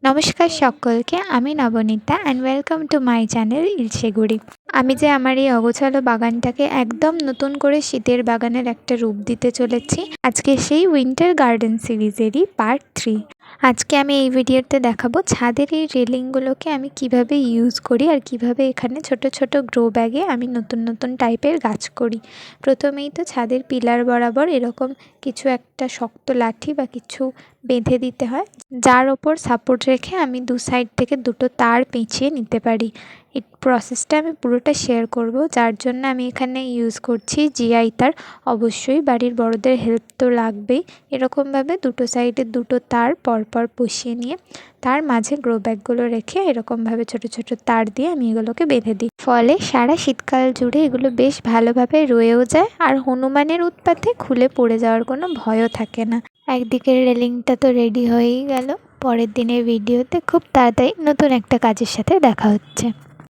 নমস্কার সকলকে, আমি Nabanita and welcome to my channel Ilsheguri. আমি যে আমার এই অগোছালো বাগানটাকে একদম নতুন করে শীতের বাগানের একটা রূপ দিতে চলেছি, আজকে সেই উইন্টার গার্ডেন সিরিজেরই পার্ট 3। আজকে আমি এই ভিডিওতে দেখাবো ছাদের এই রেলিংগুলোকে আমি কিভাবে ইউজ করি আর কিভাবে এখানে ছোট ছোট গ্রো ব্যাগে আমি নতুন নতুন টাইপের গাছ করি। প্রথমেই তো ছাদের পিলার বরাবর এরকম কিছু একটা শক্ত লাঠি বা কিছু বেঁধে দিতে হয়, যার ওপর সাপোর্ট রেখে আমি দু সাইড থেকে দুটো তার পেঁচিয়ে নিতে পারি। এই প্রসেসটা আমি পুরোটা শেয়ার করব, যার জন্য আমি এখানে ইউজ করছি জিআই তার। অবশ্যই বাড়ির বড়দের হেল্প তো লাগবেই। এরকমভাবে দুটো সাইডে দুটো তার পরপর বসিয়ে নিয়ে তার মাঝে গ্রো ব্যাগগুলো রেখে এরকমভাবে ছোট ছোট তার দিয়ে আমি এগুলোকে বেঁধে দিই। ফলে সারা শীতকাল জুড়ে এগুলো বেশ ভালোভাবে রয়েও যায়, আর হনুমানের উৎপাতে খুলে পড়ে যাওয়ার কোনো ভয়ও থাকে না। একদিকের রেলিংটা তো রেডি হয়েই গেল। পরের দিনের ভিডিওতে খুব তাড়াতাড়ি নতুন একটা কাজের সাথে দেখা হচ্ছে।